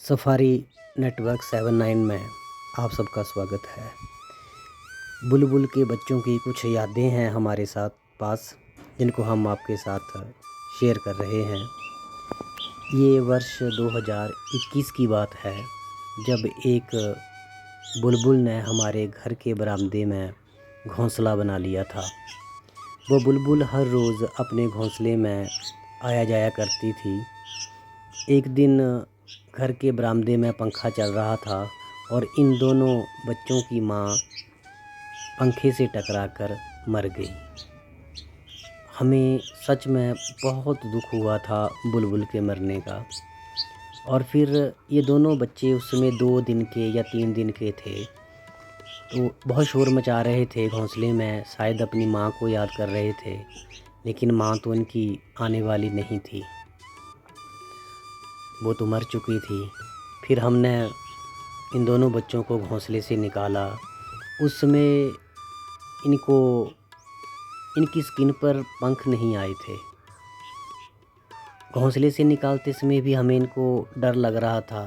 Safari network 79 में आप सबका स्वागत है। बुलबुल के बच्चों की कुछ यादें हैं हमारे साथ पास, जिनको हम आपके साथ शेयर कर रहे हैं। ये वर्ष 2021 की बात है, जब एक बुलबुल ने हमारे घर के बरामदे में घोंसला बना लिया था। वो बुलबुल हर रोज़ अपने घोंसले में आया जाया करती थी। एक दिन घर के बरामदे में पंखा चल रहा था और इन दोनों बच्चों की माँ पंखे से टकराकर मर गई। हमें सच में बहुत दुख हुआ था बुलबुल के मरने का। और फिर ये दोनों बच्चे उस समय 2 दिन के या 3 दिन के थे, तो बहुत शोर मचा रहे थे घोंसले में, शायद अपनी माँ को याद कर रहे थे, लेकिन माँ तो इनकी आने वाली नहीं थी, वो तो मर चुकी थी। फिर हमने इन दोनों बच्चों को घोंसले से निकाला। उस समय इनकी स्किन पर पंख नहीं आए थे। घोंसले से निकालते समय भी हमें इनको डर लग रहा था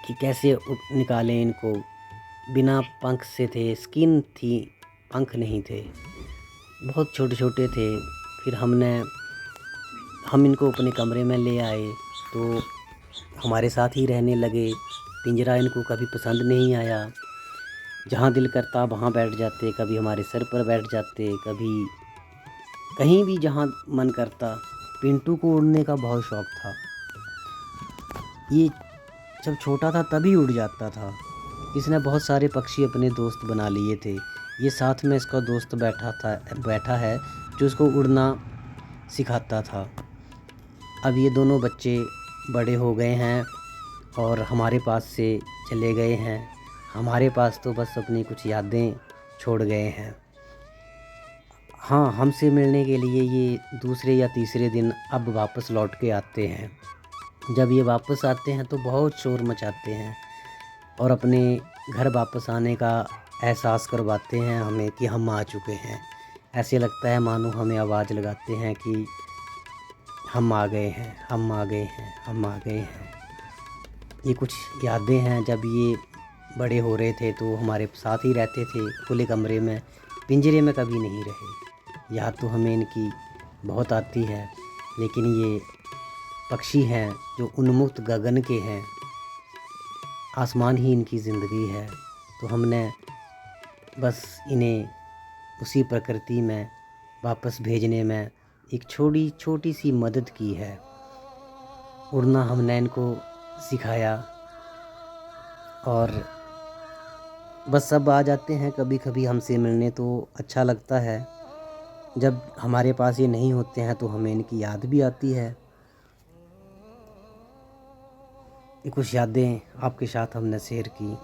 कि कैसे निकालें इनको। बिना पंख से थे, स्किन थी, पंख नहीं थे, बहुत छोटे छोटे थे। फिर हम इनको अपने कमरे में ले आए, तो हमारे साथ ही रहने लगे। पिंजरा इनको कभी पसंद नहीं आया। जहाँ दिल करता वहाँ बैठ जाते, कभी हमारे सर पर बैठ जाते, कभी कहीं भी जहाँ मन करता। पिंटू को उड़ने का बहुत शौक़ था। ये जब छोटा था तभी उड़ जाता था। इसने बहुत सारे पक्षी अपने दोस्त बना लिए थे। ये साथ में इसका दोस्त बैठा है जो इसको उड़ना सिखाता था। अब ये दोनों बच्चे बड़े हो गए हैं और हमारे पास से चले गए हैं। हमारे पास तो बस अपनी कुछ यादें छोड़ गए हैं। हाँ, हमसे मिलने के लिए ये दूसरे या तीसरे दिन अब वापस लौट के आते हैं। जब ये वापस आते हैं तो बहुत शोर मचाते हैं और अपने घर वापस आने का एहसास करवाते हैं हमें कि हम आ चुके हैं। ऐसे लगता है मानो हमें आवाज़ लगाते हैं कि हम आ गए हैं, हम आ गए हैं, हम आ गए हैं। ये कुछ यादें हैं। जब ये बड़े हो रहे थे तो हमारे साथ ही रहते थे, खुले कमरे में, पिंजरे में कभी नहीं रहे। याद तो हमें इनकी बहुत आती है, लेकिन ये पक्षी हैं जो उन्मुक्त गगन के हैं, आसमान ही इनकी ज़िंदगी है। तो हमने बस इन्हें उसी प्रकृति में वापस भेजने में एक छोटी सी मदद की है। उड़ना हमने इनको सिखाया और बस सब आ जाते हैं कभी कभी हमसे मिलने, तो अच्छा लगता है। जब हमारे पास ये नहीं होते हैं तो हमें इनकी याद भी आती है। ये कुछ यादें आपके साथ हमने शेयर की।